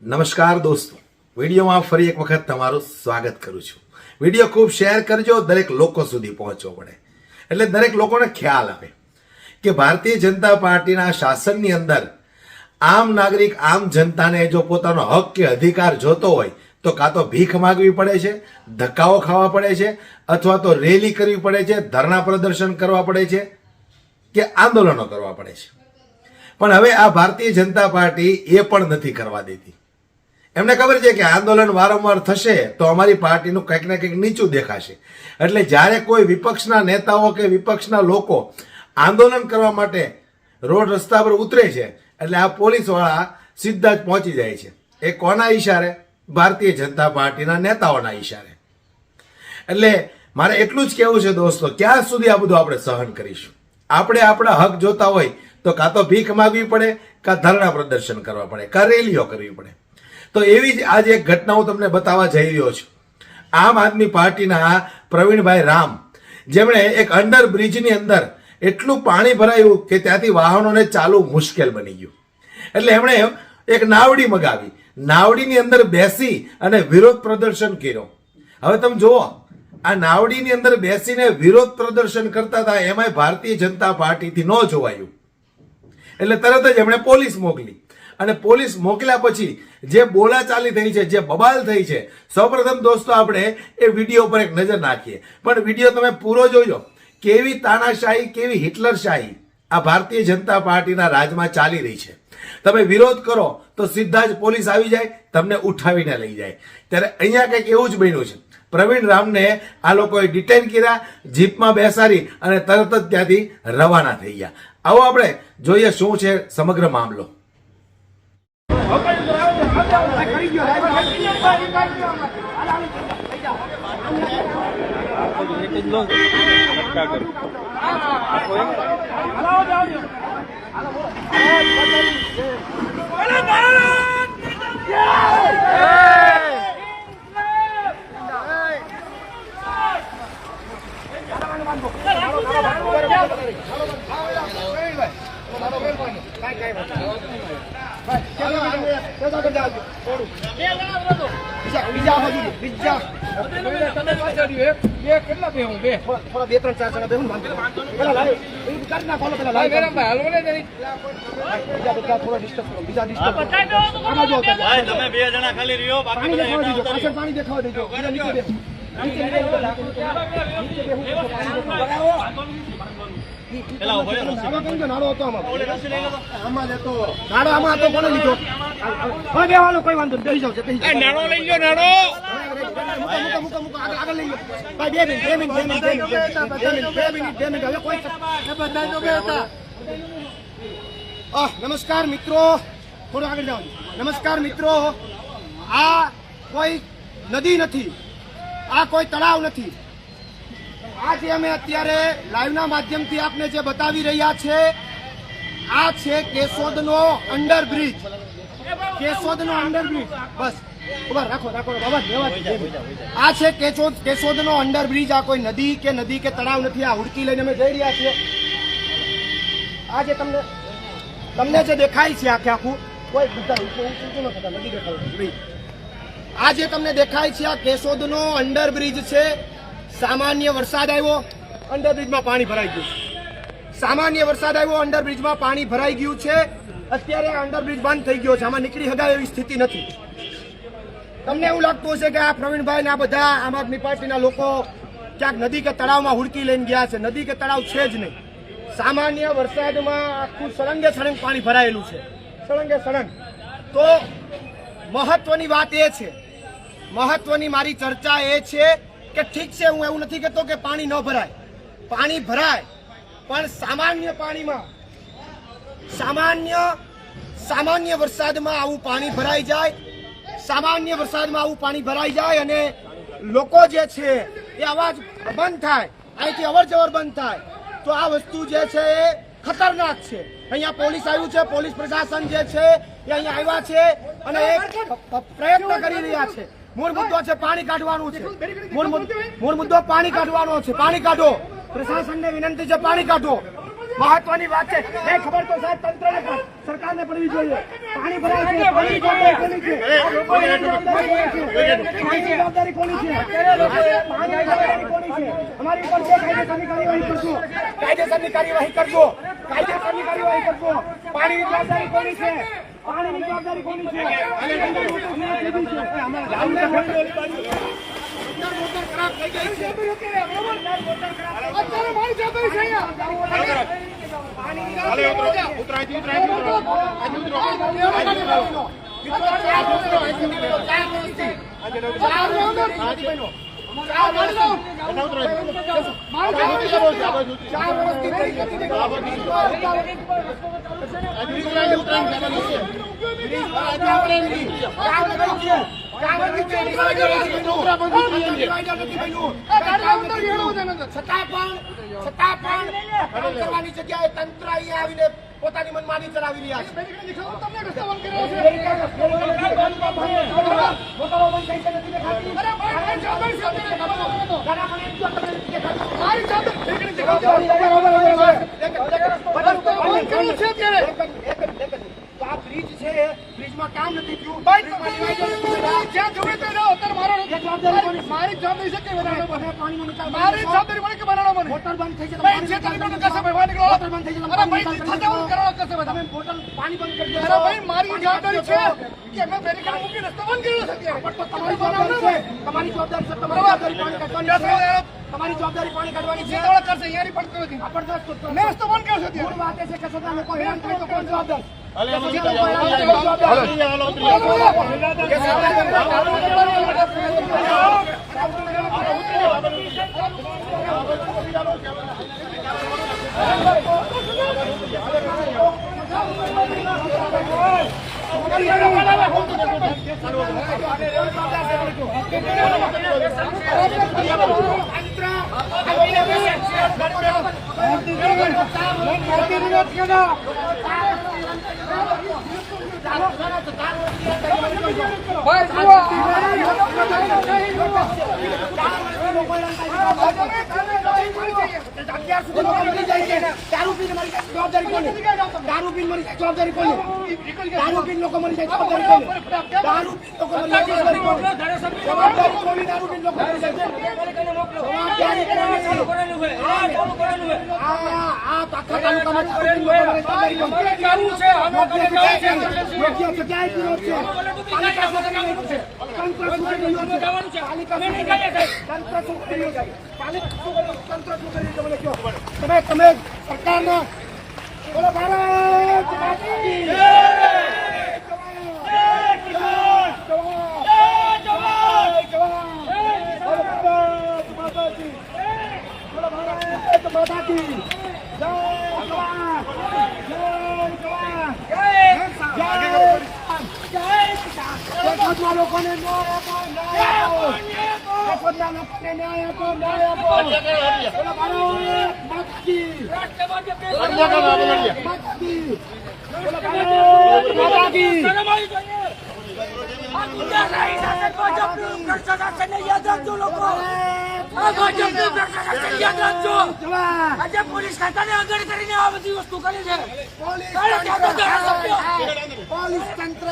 નમસ્કાર દોસ્તો, વિડીયોમાં ફરી એક વખત તમારું સ્વાગત કરું છું। વિડીયો ખૂબ શેર કરજો, દરેક લોકો સુધી પહોંચવો પડે એટલે દરેક લોકોને ખ્યાલ આવે કે ભારતીય જનતા પાર્ટીના શાસનની અંદર આમ નાગરિક આમ જનતાને જો પોતાનો હક કે અધિકાર જોતો હોય તો કાં તો ભીખ માગવી પડે છે, ધક્કાઓ ખાવા પડે છે, અથવા તો રેલી કરવી પડે છે, ધરણા પ્રદર્શન કરવા પડે છે કે આંદોલનો કરવા પડે છે। પણ હવે આ ભારતીય જનતા પાર્ટી એ પણ નથી કરવા દેતી। એમને ખબર છે કે આંદોલન વારંવાર થશે તો અમારી પાર્ટીનું કંઈક ને કંઈક નીચું દેખાશે, એટલે જ્યારે કોઈ વિપક્ષના નેતાઓ કે વિપક્ષના લોકો આંદોલન કરવા માટે રોડ રસ્તા પર ઉતરે છે એટલે આ પોલીસવાળા સીધા જ પહોંચી જાય છે। એ કોના ઈશારે? ભારતીય જનતા પાર્ટીના નેતાઓના ઈશારે। એટલે મારે એટલું જ કહેવું છે દોસ્તો, ક્યાં સુધી આ બધું આપણે સહન કરીશું? આપણે આપણા હક જોતા હોય તો કાં તો ભીખ માગવી પડે, કાં ધરણા પ્રદર્શન કરવા પડે, કાં રેલીઓ કરવી પડે। તો એવી જ આજે એક ઘટના હું તમને બતાવવા જઈ રહ્યો છું। આમ આદમી પાર્ટીના પ્રવીણભાઈ રામ, જેમણે એક અંડરબ્રિજની અંદર એટલું પાણી ભરાયું કે ત્યાંથી વાહનોને ચાલવું મુશ્કેલ બની ગયું, એટલે એમણે એક નાવડી મગાવી, નાવડીની અંદર બેસી અને વિરોધ પ્રદર્શન કર્યો। હવે તમે જુઓ, આ નાવડીની અંદર બેસીને વિરોધ પ્રદર્શન કરતા હતા, એમાંય ભારતીય જનતા પાર્ટીથી ન જોવાયું એટલે તરત જ એમણે પોલીસ મોકલી। અને પોલીસ મોકલ્યા પછી જે બોલાચાલી થઈ છે, જે બબાલ થઈ છે, સૌપ્રથમ દોસ્તો આપણે એ વિડીયો પર એક નજર નાખીએ। પણ વિડીયો તમે પૂરો જોજો, કેવી તાનાશાહી, કેવી હિટલરશાહી આ ભારતીય જનતા પાર્ટીના રાજમાં ચાલી રહી છે। તમે વિરોધ કરો તો સીધા જ પોલીસ આવી જાય, તમને ઉઠાવીને લઈ જાય। ત્યારે અહીંયા કંઈક એવું જ બન્યું છે। પ્રવીણ રામને આ લોકોએ ડિટેન કર્યા, જીપમાં બેસાડી અને તરત જ ત્યાંથી રવાના થઈ ગયા। આવો આપણે જોઈએ શું છે સમગ્ર મામલો। નમસ્કાર મિત્રો, થોડું આગળ જાઓ। નમસ્કાર મિત્રો, આ કોઈ નદી નથી, આ કોઈ તળાવ નથી। આ જે અમે અત્યારે લાઈવના માધ્યમથી આપને જે બતાવી રહ્યા છે, આ છે કેશોદનો અંડરબ્રિજ। કેશોદનો અંડરબ્રિજ, બસ ઉભા રાખો બાબા, આ છે કેશોદનો અંડરબ્રિજ। આ કોઈ નદી કે તળાવ નથી। આ હુડકી લઈને અમે જઈ રહ્યા છીએ। આ જે તમને જે દેખાય છે આખે આખું, કોઈ નદી દેખાય, આ જે તમને દેખાય છે આ કેશોદનો અંડરબ્રિજ છે। સામાન્ય વરસાદ આવ્યો, અંડરબ્રિજમાં પાણી ભરાઈ ગયું। સામાન્ય વરસાદ આવ્યો, અંડરબ્રિજમાં પાણી ભરાઈ ગયું છે। અત્યારે આ અંડરબ્રિજ બંધ થઈ ગયો છે, આમાં નીકળી શકાય એવી સ્થિતિ નથી। તમને એવું લાગતું હશે કે આ પ્રવીણભાઈ ને આ બધા આમ આદમી પાર્ટીના લોકો ક્યાંક નદી કે તળાવમાં હુડકી લઈને ગયા છે। નદી કે તળાવ છે જ નહીં। સામાન્ય વરસાદમાં આખું સળંગે સળંગ પાણી ભરાયેલું છે, સળંગે સળંગ। તો મહત્વની વાત એ છે, મહત્વની મારી ચર્ચા એ છે કે ઠીક છે, હું એવું નથી કહેતો કે પાણી ન ભરાય, પાણી ભરાય, પણ સામાન્ય પાણીમાં, સામાન્ય વરસાદમાં આવું પાણી ભરાઈ જાય, સામાન્ય વરસાદમાં આવું પાણી ભરાઈ જાય અને લોકો જે છે એ અવાજ બંધ થાય, અહીંથી અવર જવર બંધ થાય, તો આ વસ્તુ જે છે એ ખતરનાક છે। અહીંયા પોલીસ આવ્યું છે, પોલીસ પ્રશાસન જે છે એ અહીંયા આવ્યા છે અને એક પ્રયત્ન કરી રહ્યા છે। મૂળ મુદ્દો છે પાણી કાઢવાનું છે, મૂળ મુદ્દો પાણી કાઢવાનો છે। પાણી કાઢો, પ્રશાસનને વિનંતી છે, પાણી કાઢો। મહત્વની વાત છે, એ ખબર તો સાહેબ તંત્રને સરકારને પડવી જોઈએ। પાણી ભરાય છે, પાણી કાઢો, જવાબદારી કોની છે? અમારી પર છે કાયદેસરની કાર્યવાહી કરજો. કાયદેસરની કાર્યવાહી કરજો. કાયદેસરની કાર્યવાહી કરજો. પાણીની જવાબદારી કોની છે? પાણીની જવાબદારી કોની છે? મોટર ખરાબ થઈ ગઈ છે. અત્યારે મારી જવાબદારી છે અહીંયા. કરવાની જગ્યાએ તંત્ર અહીંયા આવીને પોતાની મનમાની ચલાવી રહ્યા છે. આ બ્રિજ છે, બ્રિજમાં કામ નથી થયું. જ્યાં જોવે તો મારી જવાબદારી છે કે પાણીનો નિકાલ મારી જવાબદારી મને કે બનાવવાનો મને મોટર બંધ થઈ છે. ભાઈ જે તમે કસે ભાઈ બહાર નીકળો. મોટર બંધ થઈ છે. અરે ભાઈ થતાવું કરો કસે ભાઈ તમે બોટલ પાણી બંધ કરી દો. અરે ભાઈ મારી જવાબદારી છે કે મેં બેરીકેડ મૂકી રસ્તો બંધ કર્યો છે અત્યારે. પણ તમારી જવાબદારી છે. તમારી જવાબદારી છે. તમારી જવાબદારી પાણી કાઢવાની છે. તમારી જવાબદારી પાણી કાઢવાની છે. તોડ કરશે યારી પડતો નથી. આપણ મેં રસ્તો બંધ કર્યો છે અત્યારે. મૂળ વાત છે કે સદા લોકો હેરાન થાય તો કોણ જવાબદાર? દારૂ પીને મરી જાય જવાબદારી કોની? દારૂ પીને મરી જાય જવાબદારી કોની? દારૂ પીને લોકો મરી જાય જવાબદારી કોની? દારૂ પીને લોકો મરી જાય જવાબદારી કોની? જવાબદારી કોની? દારૂ પીને લોકો મરી જાય આ પાખા તાલુકામાં દારૂ છે. યોગ્ય જગ્યાએ પીવો છે. પાલિકા શું કરી રહ્યું છે? તંત્ર શું કરી રહ્યું છે? પાલિકા શું કરી રહ્યું છે? તંત્ર શું કરી રહ્યું છે? પાલિકા શું કરી રહ્યું છે? તંત્ર શું કરી રહ્યું છે? મને કહો. તમે સરકારના બોલો ભારત માતા કી જય. લોકોને ન્યાય આપો. લોકોને ન્યાય આપો. આજે પોલીસ ખાતાને આગળ કરીને આ બધી વસ્તુ કરી છે. પોલીસ તંત્ર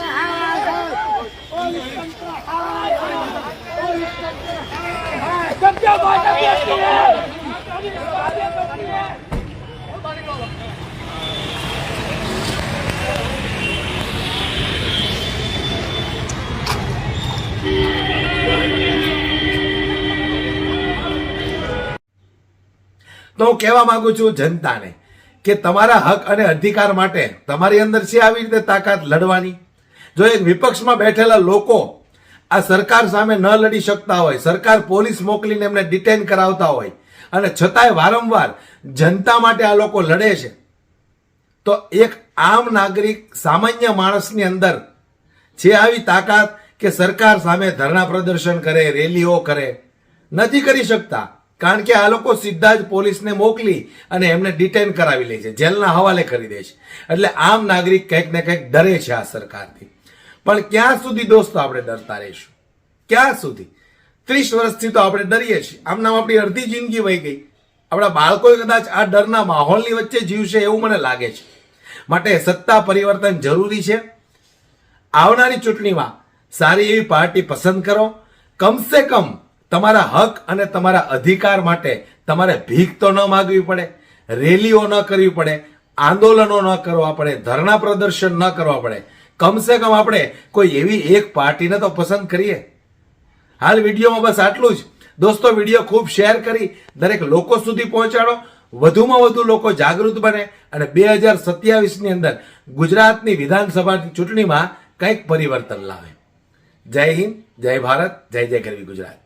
તો હું કહેવા માંગુ છું જનતાને કે તમારા હક અને અધિકાર માટે તમારી અંદર છે આવી રીતે તાકાત લડવાની. જો એક વિપક્ષમાં બેઠેલા લોકો આ સરકાર સામે ન લડી શકતા હોય, સરકાર પોલીસ મોકલીને એમને ડિટેન કરાવતા હોય અને છતાંય વારંવાર જનતા માટે આ લોકો લડે છે, તો એક આમ નાગરિક સામાન્ય માણસની અંદર છે આવી તાકાત કે સરકાર સામે ધરણા પ્રદર્શન કરે, રેલીઓ કરે? નથી કરી શકતા, કારણ કે આ લોકો સીધા જ પોલીસને મોકલી અને એમને ડિટેન કરાવી લે છે, જેલના હવાલે કરી દે છે. એટલે આમ નાગરિક કંઈક ને કંઈક ડરે છે આ સરકારથી. પણ ક્યાં સુધી દોસ્તો આપણે ડરતા રહીશું? ક્યાં સુધી? 30 વર્ષથી તો આપણે ડરીએ છીએ. આમનામ આપણી અડધી જિંદગી વહી ગઈ. આપણા બાળકો કદાચ આ ડરના માહોલની વચ્ચે જીવશે એવું મને લાગે છે. માટે સત્તા પરિવર્તન જરૂરી છે. આવનારી ચૂંટણીમાં સારી એવી પાર્ટી પસંદ કરો. કમસે કમ તમારા હક અને તમારા અધિકાર માટે તમારે ભીખ તો ન માગવી પડે, રેલીઓ ન કરવી પડે, આંદોલનો ન કરવા પડે, ધરણા પ્રદર્શન ન કરવા પડે. કમસે કમ આપણે કોઈ એવી એક પાર્ટીને તો પસંદ કરીએ. હાલ વિડીયોમાં બસ આટલું જ. દોસ્તો, વિડીયો ખૂબ શેર કરી દરેક લોકો સુધી પહોંચાડો. વધુમાં વધુ લોકો જાગૃત બને અને 2027ની અંદર ગુજરાતની વિધાનસભાની ચૂંટણીમાં કંઈક પરિવર્તન લાવે. જય હિન્દ, જય ભારત, જય જય ગરવી ગુજરાત.